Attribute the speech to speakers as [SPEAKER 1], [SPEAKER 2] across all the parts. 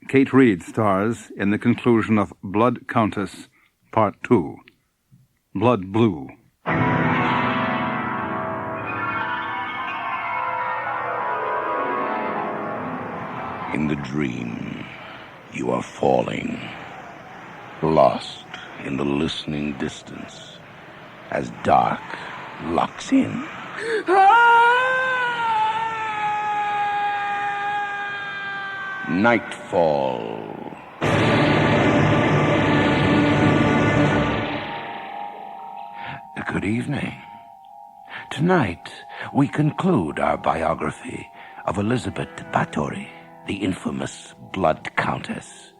[SPEAKER 1] Kate Reid stars in the conclusion of Blood Countess, Part 2, Blood Blue.
[SPEAKER 2] In the dream, you are falling, lost in the listening distance, as dark locks in. Nightfall. Good evening. Tonight, we conclude our biography of Elizabeth Bathory, the infamous Blood Countess.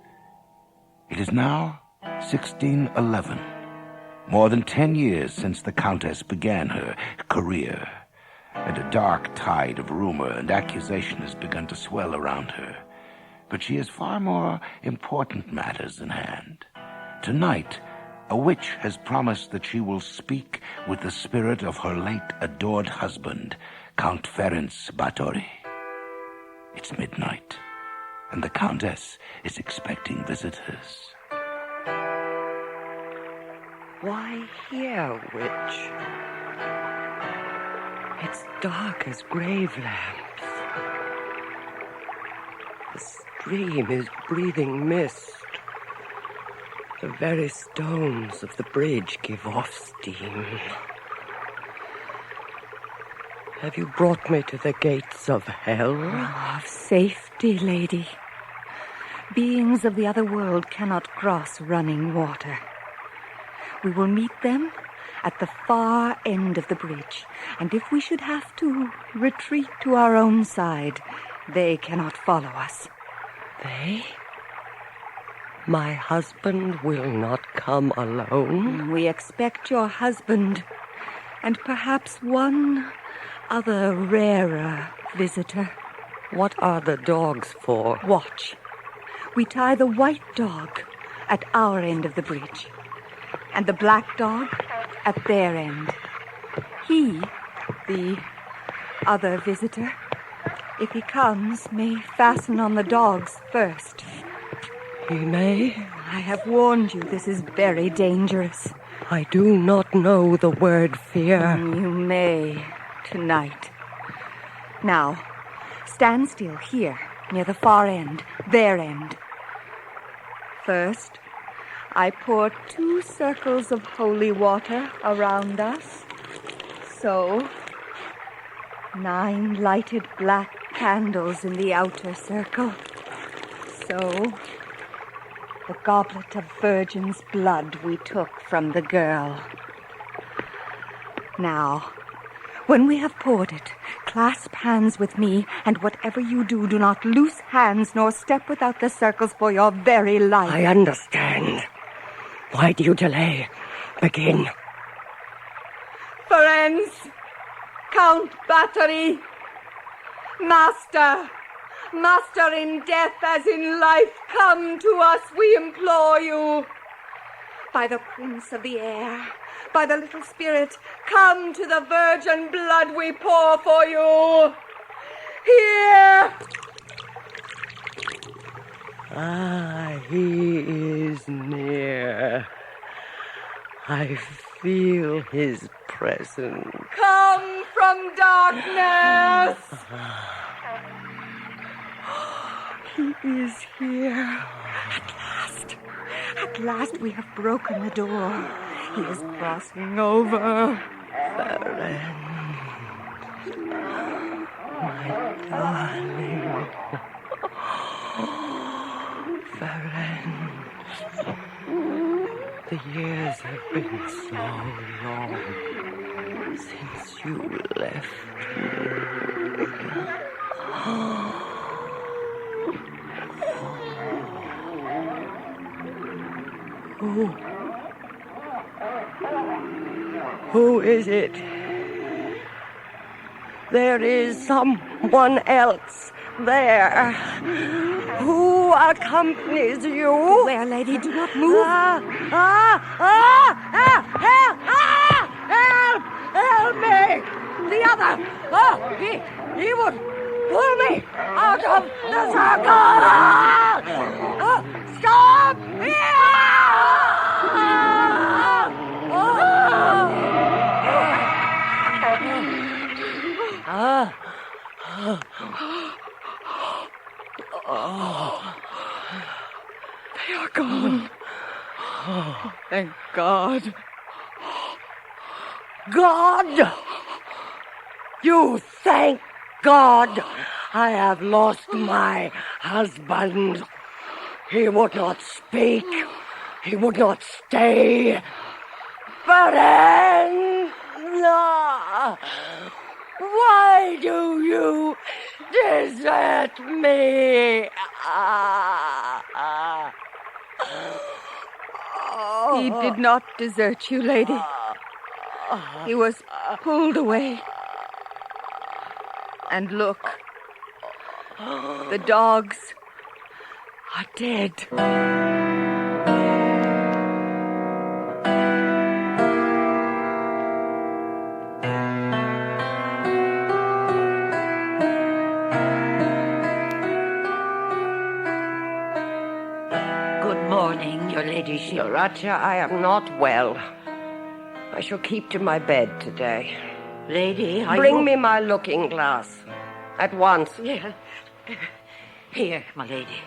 [SPEAKER 2] It is now 1611, more than 10 years since the Countess began her career, and a dark tide of rumor and accusation has begun to swell around her. But she has far more important matters in hand. Tonight, a witch has promised that she will speak with the spirit of her late adored husband, Count Ferenc Bathory. It's midnight, and the Countess is expecting visitors.
[SPEAKER 3] Why here, witch? It's dark as grave lamps. The stream is breathing mist. The very stones of the bridge give off steam. Have you brought me to the gates of hell?
[SPEAKER 4] Of safety, lady. Beings of the other world cannot cross running water. We will meet them at the far end of the bridge, and if we should have to retreat to our own side, they cannot follow us.
[SPEAKER 3] They? My husband will not come alone?
[SPEAKER 4] We expect your husband, and perhaps one other rarer visitor.
[SPEAKER 3] What are the dogs for?
[SPEAKER 4] Watch. We tie the white dog at our end of the bridge, and the black dog at their end. He, the other visitor, if he comes, may fasten on the dogs first.
[SPEAKER 3] He may?
[SPEAKER 4] I have warned you, this is very dangerous.
[SPEAKER 3] I do not know the word fear.
[SPEAKER 4] You may tonight. Now, stand still here, near the far end, their end. First, I pour 2 circles of holy water around us. So, 9 lighted black candles in the outer circle. So, the goblet of virgin's blood we took from the girl. Now, when we have poured it, clasp hands with me, and whatever you do, do not loose hands nor step without the circles for your very life.
[SPEAKER 3] I understand. Why do you delay? Begin.
[SPEAKER 4] Ferenc, Count Bathory, Master in death as in life, come to us, we implore you. By the Prince of the Air, by the little spirit, come to the virgin blood we pour for you. Here!
[SPEAKER 3] Ah, he is near. I feel his presence.
[SPEAKER 4] Come from darkness! He is here. At last we have broken the door. He is crossing over.
[SPEAKER 3] Ferenc, my darling. Ferenc, the years have been so long since you left me. Who is it? There is someone else there. Who accompanies you?
[SPEAKER 4] Where, lady? Do not move.
[SPEAKER 3] Help me! The other! He would pull me out of the circle!
[SPEAKER 4] They are gone. Oh, thank God.
[SPEAKER 3] God! You thank God I have lost my husband. He would not speak. He would not stay. Brenda! Why do you desert me?
[SPEAKER 4] He did not desert you, lady. He was pulled away. And look, the dogs are dead.
[SPEAKER 5] Good morning, your ladyship.
[SPEAKER 3] Sriracha, I am not well. I shall keep to my bed today.
[SPEAKER 5] Lady,
[SPEAKER 3] Bring me my looking glass. At once.
[SPEAKER 5] Yeah. Here, my lady.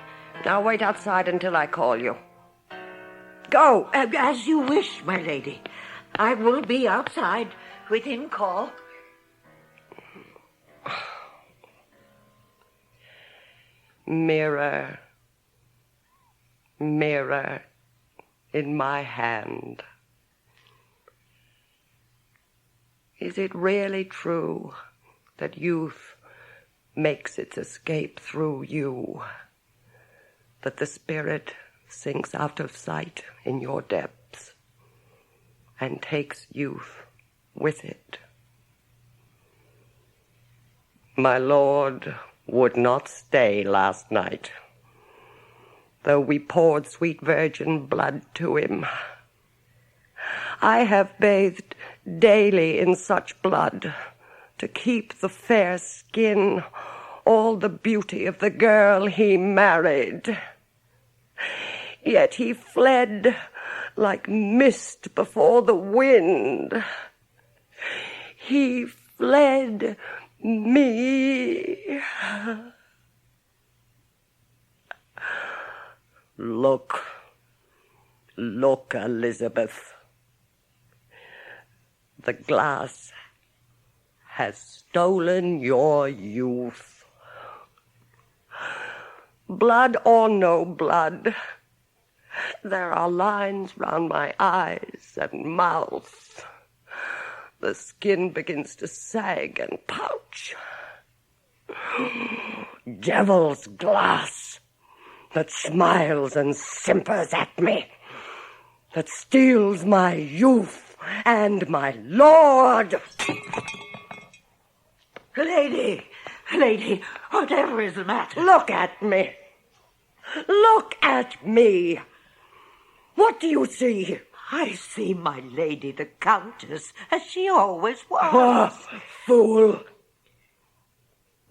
[SPEAKER 3] Now wait outside until I call you. Go!
[SPEAKER 5] As you wish, my lady. I will be outside within call.
[SPEAKER 3] Mirror, mirror in my hand. Is it really true that youth makes its escape through you? That the spirit sinks out of sight in your depths and takes youth with it? My lord would not stay last night, though we poured sweet virgin blood to him. I have bathed daily in such blood to keep the fair skin, all the beauty of the girl he married. Yet he fled like mist before the wind. He fled me. Look, Elizabeth. The glass has stolen your youth. Blood or no blood, there are lines round my eyes and mouth. The skin begins to sag and pouch. Devil's glass that smiles and simpers at me, that steals my youth and my lord.
[SPEAKER 5] Lady, whatever is the matter?
[SPEAKER 3] Look at me. Look at me. What do you see?
[SPEAKER 5] I see my lady, the Countess, as she always was.
[SPEAKER 3] Oh, fool.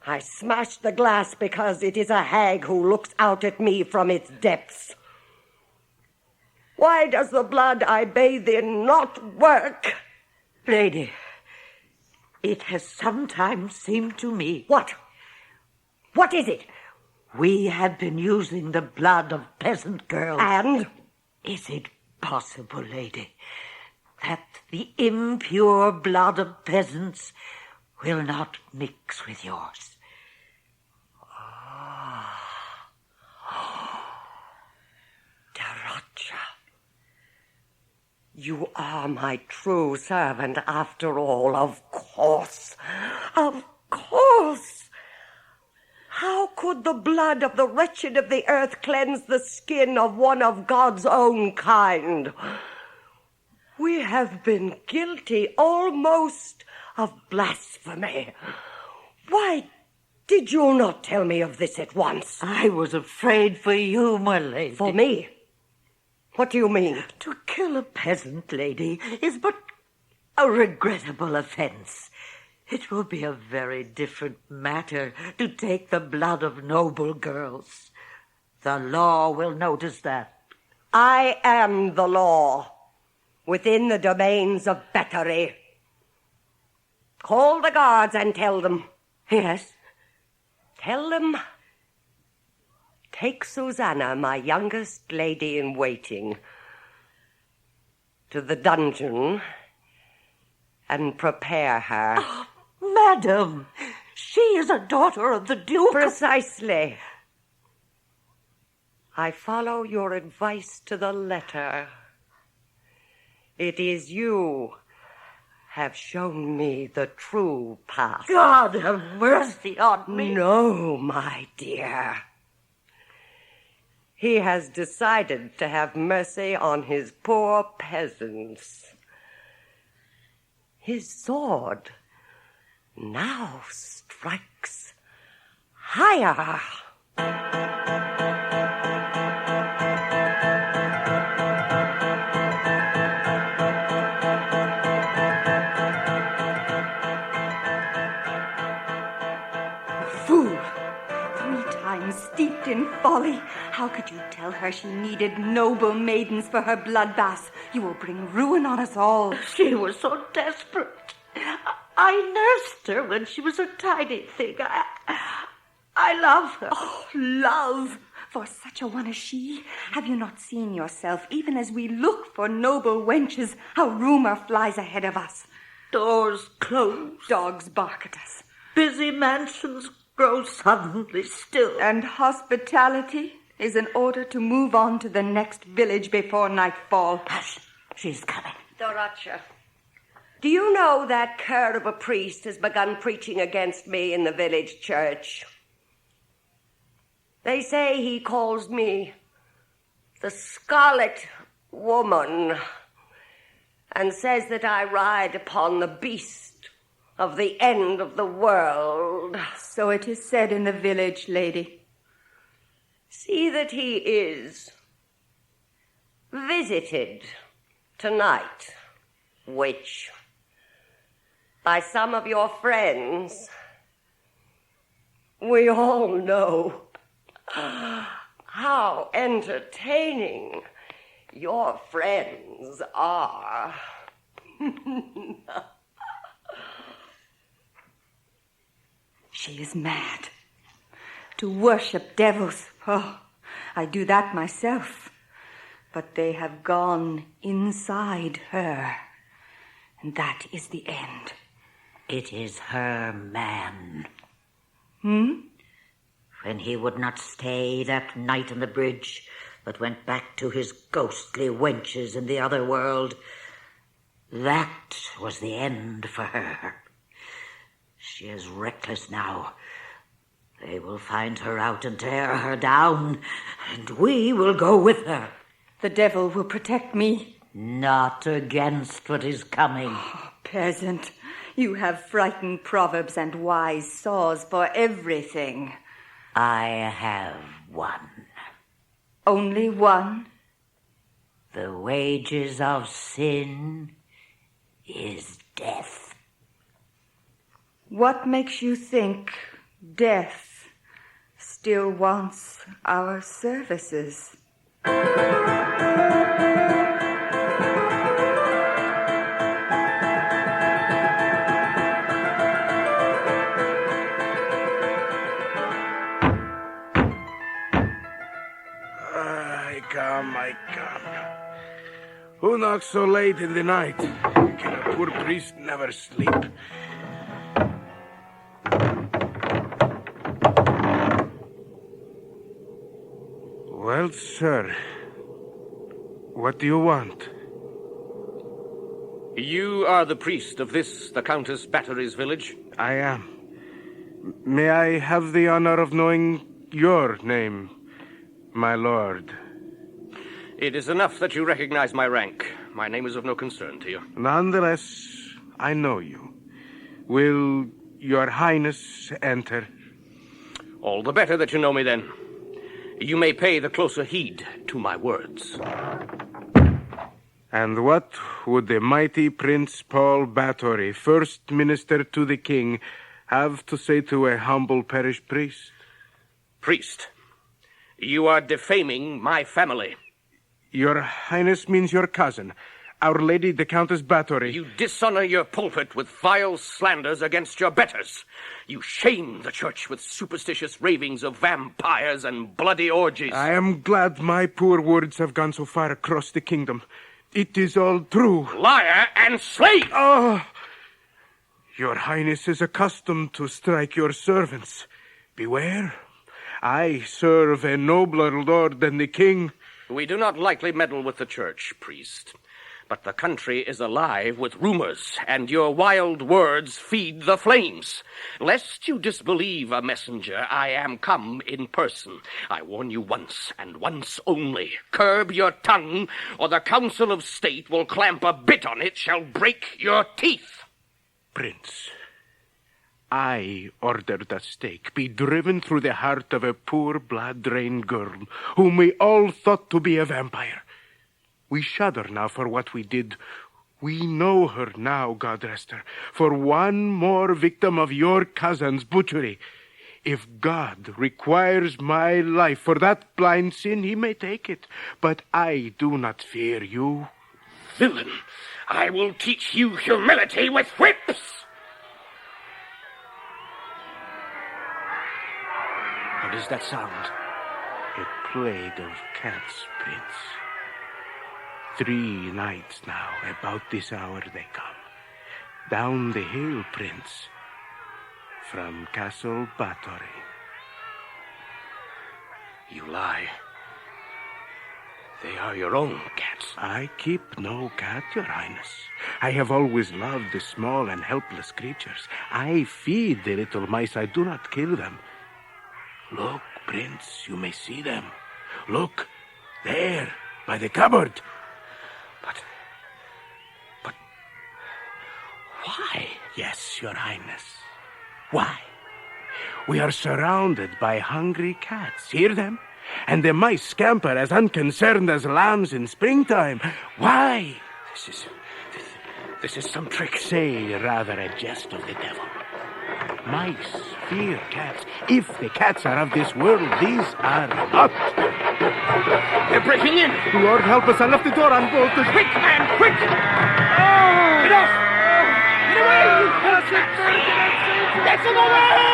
[SPEAKER 3] I smashed the glass because it is a hag who looks out at me from its depths. Why does the blood I bathe in not work?
[SPEAKER 5] Lady, it has sometimes seemed to me...
[SPEAKER 3] What? What is it?
[SPEAKER 5] We have been using the blood of peasant girls.
[SPEAKER 3] And?
[SPEAKER 5] Is it possible, lady, that the impure blood of peasants will not mix with yours?
[SPEAKER 3] You are my true servant after all, of course. Of course. How could the blood of the wretched of the earth cleanse the skin of one of God's own kind? We have been guilty almost of blasphemy. Why did you not tell me of this at once?
[SPEAKER 5] I was afraid for you, my lady.
[SPEAKER 3] For me? What do you mean?
[SPEAKER 5] To kill a peasant, lady, is but a regrettable offense. It will be a very different matter to take the blood of noble girls. The law will notice that.
[SPEAKER 3] I am the law, within the domains of Battery. Call the guards and tell them.
[SPEAKER 5] Yes?
[SPEAKER 3] Tell them take Susanna, my youngest lady in waiting, to the dungeon and prepare her.
[SPEAKER 5] Oh, Madam, she is a daughter of the Duke.
[SPEAKER 3] Precisely. I follow your advice to the letter. It is you have shown me the true path.
[SPEAKER 5] God have mercy on me.
[SPEAKER 3] No, my dear. He has decided to have mercy on his poor peasants. His sword now strikes higher.
[SPEAKER 4] Fool! 3 times steeped in folly. How could you tell her she needed noble maidens for her bloodbath? You will bring ruin on us all.
[SPEAKER 5] She was so desperate. I nursed her when she was a tiny thing. I love her.
[SPEAKER 4] Oh, love! For such a one as she, have you not seen yourself, even as we look for noble wenches, how rumor flies ahead of us?
[SPEAKER 5] Doors close.
[SPEAKER 4] Dogs bark at us.
[SPEAKER 5] Busy mansions grow suddenly still.
[SPEAKER 4] And hospitality is in order to move on to the next village before nightfall.
[SPEAKER 5] Hush, she's coming.
[SPEAKER 3] Doracha, do you know that cur of a priest has begun preaching against me in the village church? They say he calls me the Scarlet Woman and says that I ride upon the beast of the end of the world.
[SPEAKER 4] So it is said in the village, lady.
[SPEAKER 3] See that he is visited tonight, witch, by some of your friends. We all know how entertaining your friends are.
[SPEAKER 4] She is mad. To worship devils. Oh, I do that myself. But they have gone inside her. And that is the end.
[SPEAKER 5] It is her man.
[SPEAKER 6] When he would not stay that night on the bridge, but went back to his ghostly wenches in the other world, that was the end for her. She is reckless now. They will find her out and tear her down, and we will go with her.
[SPEAKER 4] The devil will protect me.
[SPEAKER 6] Not against what is coming.
[SPEAKER 4] Oh, peasant, you have frightened proverbs and wise saws for everything.
[SPEAKER 6] I have one.
[SPEAKER 4] Only one?
[SPEAKER 6] The wages of sin is death.
[SPEAKER 4] What makes you think death still wants our services?
[SPEAKER 7] I come. Who knocks so late in the night? Can a poor priest never sleep? Well, sir, what do you want?
[SPEAKER 8] You are the priest of this, the Countess Bathory's village?
[SPEAKER 7] I am. May I have the honor of knowing your name, my lord?
[SPEAKER 8] It is enough that you recognize my rank. My name is of no concern to you.
[SPEAKER 7] Nonetheless, I know you. Will your highness enter?
[SPEAKER 8] All the better that you know me, then. You may pay the closer heed to my words.
[SPEAKER 7] And what would the mighty Prince Paul Bathory, first minister to the king, have to say to a humble parish priest?
[SPEAKER 8] Priest, you are defaming my family.
[SPEAKER 7] Your highness means your cousin. Our Lady the Countess Bathory.
[SPEAKER 8] You dishonor your pulpit with vile slanders against your betters. You shame the church with superstitious ravings of vampires and bloody orgies.
[SPEAKER 7] I am glad my poor words have gone so far across the kingdom. It is all true.
[SPEAKER 8] Liar and slave!
[SPEAKER 7] Your Highness is accustomed to strike your servants. Beware. I serve a nobler lord than the king.
[SPEAKER 8] We do not lightly meddle with the church, priest. But the country is alive with rumors, and your wild words feed the flames. Lest you disbelieve a messenger, I am come in person. I warn you once, and once only. Curb your tongue, or the Council of State will clamp a bit on it, shall break your teeth.
[SPEAKER 7] Prince, I order the stake be driven through the heart of a poor blood-drained girl, whom we all thought to be a vampire. We shudder now for what we did. We know her now, God rest her, for one more victim of your cousin's butchery. If God requires my life for that blind sin, he may take it. But I do not fear you.
[SPEAKER 8] Villain, I will teach you humility with whips! What is that sound?
[SPEAKER 7] A plague of cats, Prince. 3 nights now, about this hour they come. Down the hill, Prince, from Castle Bathory.
[SPEAKER 8] You lie. They are your own cats.
[SPEAKER 7] I keep no cat, Your Highness. I have always loved the small and helpless creatures. I feed the little mice. I do not kill them. Look, Prince, you may see them. Look, there, by the cupboard.
[SPEAKER 8] But why?
[SPEAKER 7] Yes, Your Highness. Why? We are surrounded by hungry cats. Hear them? And the mice scamper as unconcerned as lambs in springtime. Why?
[SPEAKER 8] This is some trick.
[SPEAKER 7] Say rather a jest of the devil. Mice fear cats. If the cats are of this world, these are not.
[SPEAKER 8] They're breaking in.
[SPEAKER 7] Lord help us, I left the door unbolted.
[SPEAKER 8] Quick, man, quick! Get off! Get away! Get them away!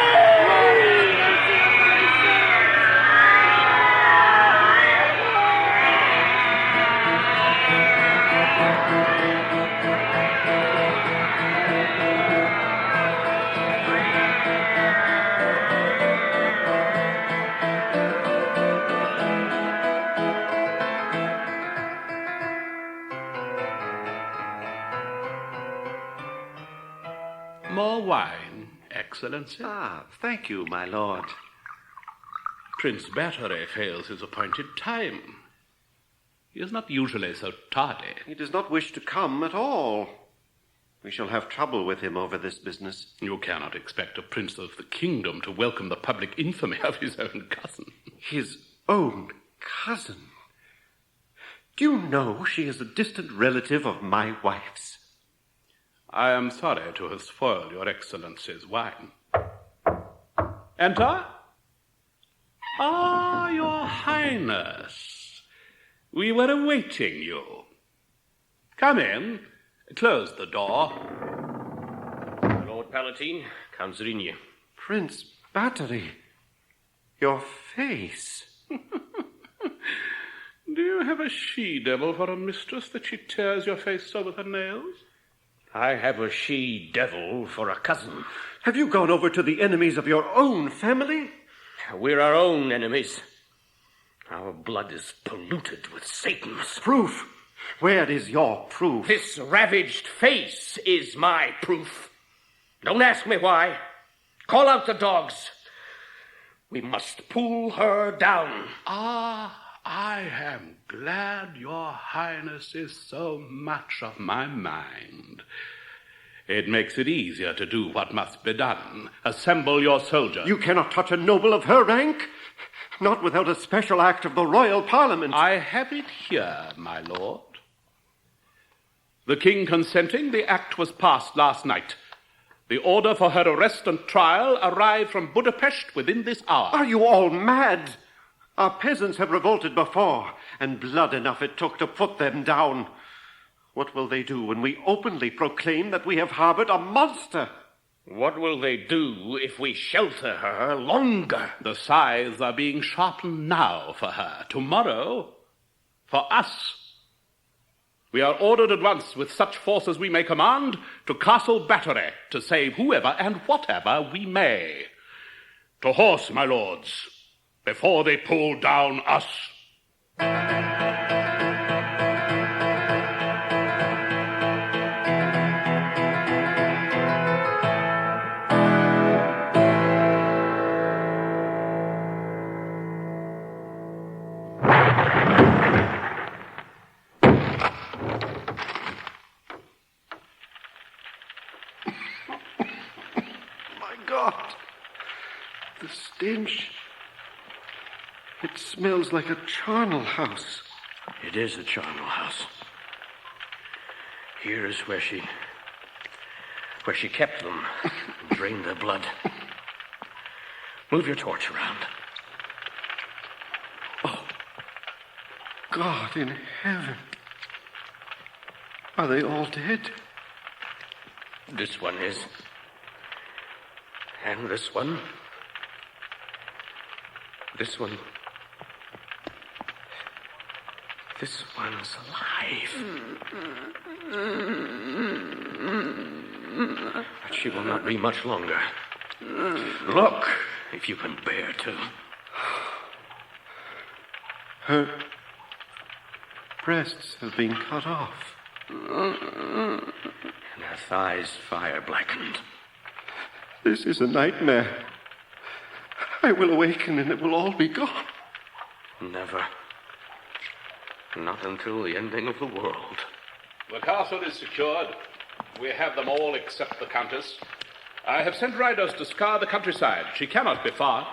[SPEAKER 9] More wine, Excellency.
[SPEAKER 10] Thank you, my lord.
[SPEAKER 9] Prince Bathory fails his appointed time. He is not usually so tardy.
[SPEAKER 10] He does not wish to come at all. We shall have trouble with him over this business.
[SPEAKER 9] You cannot expect a prince of the kingdom to welcome the public infamy of his own cousin.
[SPEAKER 10] His own cousin? Do you know she is a distant relative of my wife's?
[SPEAKER 9] I am sorry to have spoiled your Excellency's wine. Enter. Your Highness. We were awaiting you. Come in. Close the door.
[SPEAKER 8] Lord Palatine, Count Zrínyi.
[SPEAKER 10] Prince Bathory, your face.
[SPEAKER 9] Do you have a she-devil for a mistress that she tears your face so with her nails?
[SPEAKER 8] I have a she-devil for a cousin.
[SPEAKER 10] Have you gone over to the enemies of your own family?
[SPEAKER 8] We're our own enemies. Our blood is polluted with Satan's.
[SPEAKER 10] Proof? Where is your proof?
[SPEAKER 8] This ravaged face is my proof. Don't ask me why. Call out the dogs. We must pull her down.
[SPEAKER 9] I am glad your Highness is so much of my mind. It makes it easier to do what must be done. Assemble your soldiers.
[SPEAKER 10] You cannot touch a noble of her rank. Not without a special act of the royal parliament.
[SPEAKER 9] I have it here, my lord. The king consenting, the act was passed last night. The order for her arrest and trial arrived from Budapest within this hour.
[SPEAKER 10] Are you all mad? Our peasants have revolted before, and blood enough it took to put them down. What will they do when we openly proclaim that we have harbored a monster?
[SPEAKER 8] What will they do if we shelter her longer?
[SPEAKER 9] The scythes are being sharpened now for her. Tomorrow, for us. We are ordered at once, with such force as we may command, to Castle Battery, to save whoever and whatever we may. To horse, my lords, before they pull down us.
[SPEAKER 10] Stench. It smells like a charnel house.
[SPEAKER 8] It is a charnel house. Here is where she kept them, drained their blood. Move your torch around.
[SPEAKER 10] Oh, God in heaven. Are they all dead?
[SPEAKER 8] This one is. And this one. This one. This one's alive. But she will not be much longer. Look, if you can bear to.
[SPEAKER 10] Her breasts have been cut off.
[SPEAKER 8] And her thighs fire-blackened.
[SPEAKER 10] This is a nightmare. I will awaken and it will all be gone.
[SPEAKER 8] Never. Not until the ending of the world.
[SPEAKER 9] The castle is secured. We have them all except the Countess. I have sent riders to scour the countryside. She cannot be far.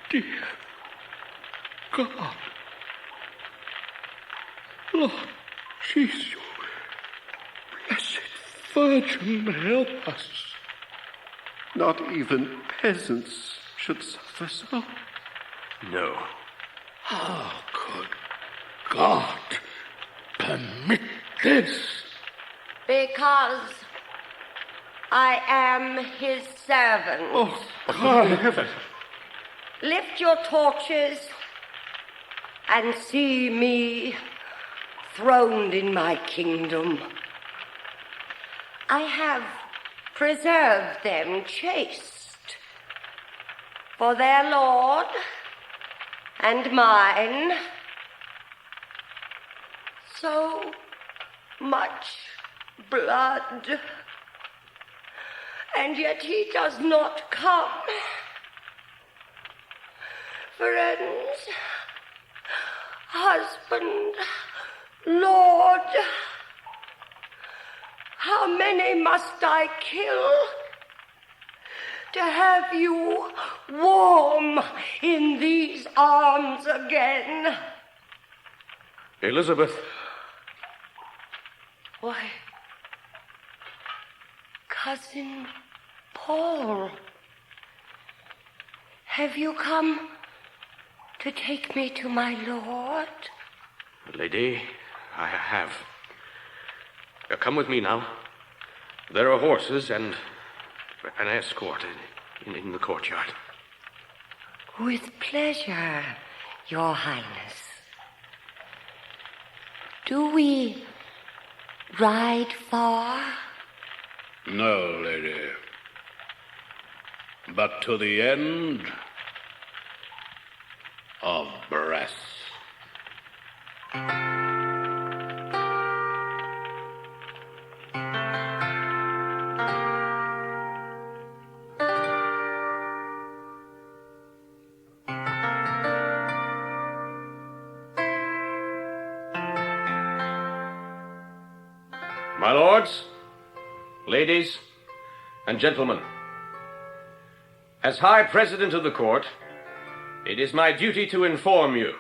[SPEAKER 8] Dear God. Lord Jesus, blessed Virgin, help us.
[SPEAKER 10] Not even peasants should suffer so.
[SPEAKER 8] No.
[SPEAKER 9] How could God permit this?
[SPEAKER 3] Because I am his servant.
[SPEAKER 10] Oh, God in heaven.
[SPEAKER 3] Lift your torches and see me throned in my kingdom. I have preserved them chaste for their Lord and mine. So much blood, and yet he does not come. Friends, husband, Lord, how many must I kill to have you warm in these arms again?
[SPEAKER 8] Elizabeth.
[SPEAKER 3] Why, Cousin Paul, have you come to take me to my lord?
[SPEAKER 8] Lady, I have. Come with me now. There are horses and an escort in the courtyard.
[SPEAKER 3] With pleasure, Your Highness. Do we ride far?
[SPEAKER 9] No, lady. But to the end of Brest.
[SPEAKER 8] My lords, ladies, and gentlemen, as High President of the Court, it is my duty to inform you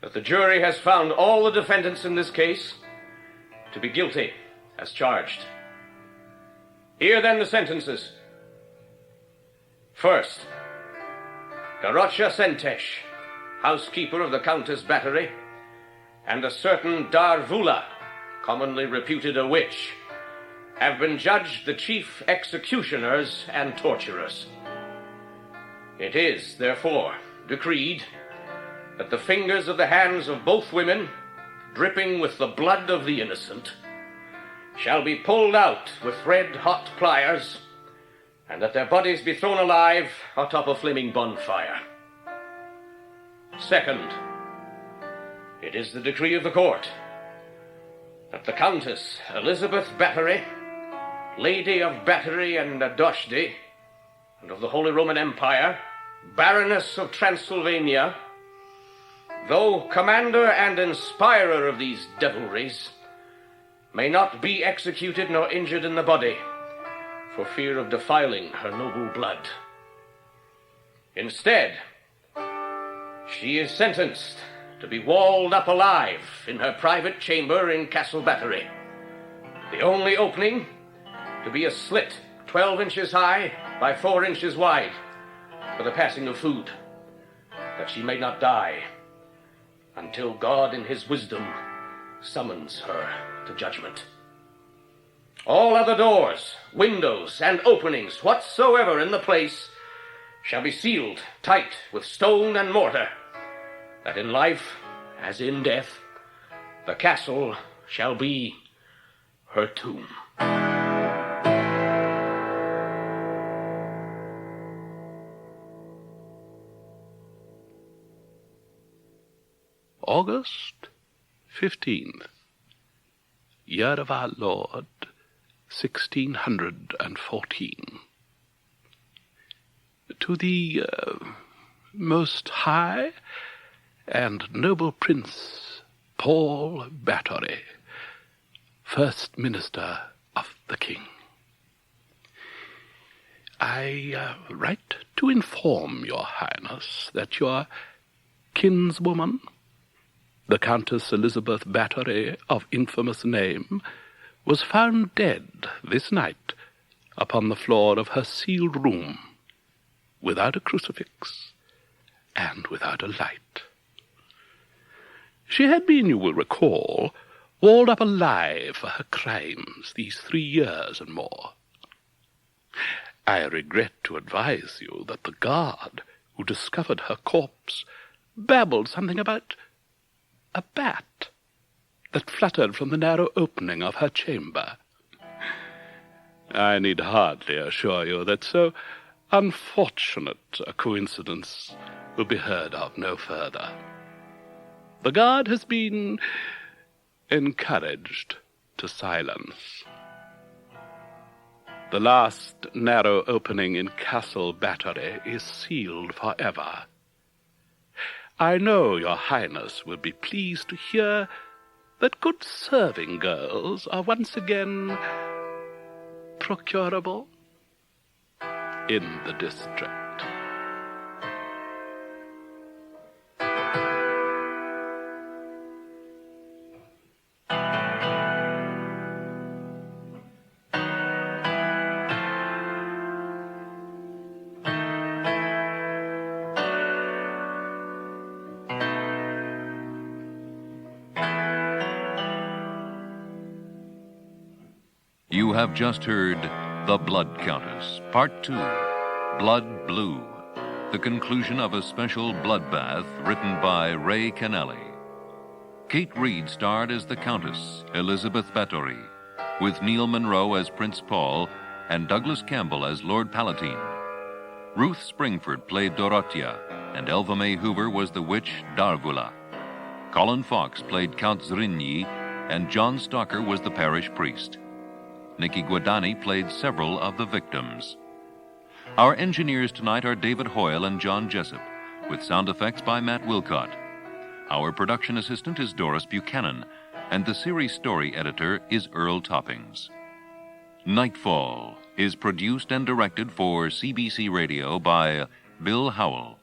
[SPEAKER 8] that the jury has found all the defendants in this case to be guilty as charged. Hear then the sentences. First, Garocha Sentesh, housekeeper of the Countess Battery, and a certain Darvula, commonly reputed a witch, have been judged the chief executioners and torturers. It is, therefore, decreed that the fingers of the hands of both women, dripping with the blood of the innocent, shall be pulled out with red-hot pliers, and that their bodies be thrown alive atop a flaming bonfire. Second, it is the decree of the court that the Countess Elizabeth Bathory, Lady of Bathory and Adoshdi, and of the Holy Roman Empire, Baroness of Transylvania, though commander and inspirer of these devilries, may not be executed nor injured in the body, for fear of defiling her noble blood. Instead, she is sentenced to be walled up alive in her private chamber in Castle Bathory, the only opening to be a slit 12 inches high by 4 inches wide for the passing of food, that she may not die until God in his wisdom summons her to judgment. All other doors, windows, and openings whatsoever in the place shall be sealed tight with stone and mortar, that in life as in death the castle shall be her tomb.
[SPEAKER 9] August 15th, year of our Lord, 1614. To the most high and noble Prince Paul Bathory, First Minister of the King. I write to inform your Highness that your kinswoman, the Countess Elizabeth Bathory of infamous name, was found dead this night upon the floor of her sealed room, without a crucifix and without a light. She had been, you will recall, walled up alive for her crimes these 3 years and more. I regret to advise you that the guard who discovered her corpse babbled something about a bat that fluttered from the narrow opening of her chamber. I need hardly assure you that so unfortunate a coincidence will be heard of no further. The guard has been encouraged to silence. The last narrow opening in Castle Bathory is sealed forever. I know your Highness will be pleased to hear that good serving girls are once again procurable in the district.
[SPEAKER 11] You have just heard The Blood Countess, Part 2, Blood Blue, the conclusion of a special bloodbath written by Ray Canale. Kate Reid starred as the Countess, Elizabeth Bathory, with Neil Monroe as Prince Paul and Douglas Campbell as Lord Palatine. Ruth Springford played Dorothea, and Elva May Hoover was the witch Darvula. Colin Fox played Count Zrinyi, and John Stalker was the parish priest. Nikki Guadani played several of the victims. Our engineers tonight are David Hoyle and John Jessup, with sound effects by Matt Wilcott. Our production assistant is Doris Buchanan, and the series story editor is Earl Toppings. Nightfall is produced and directed for CBC Radio by Bill Howell.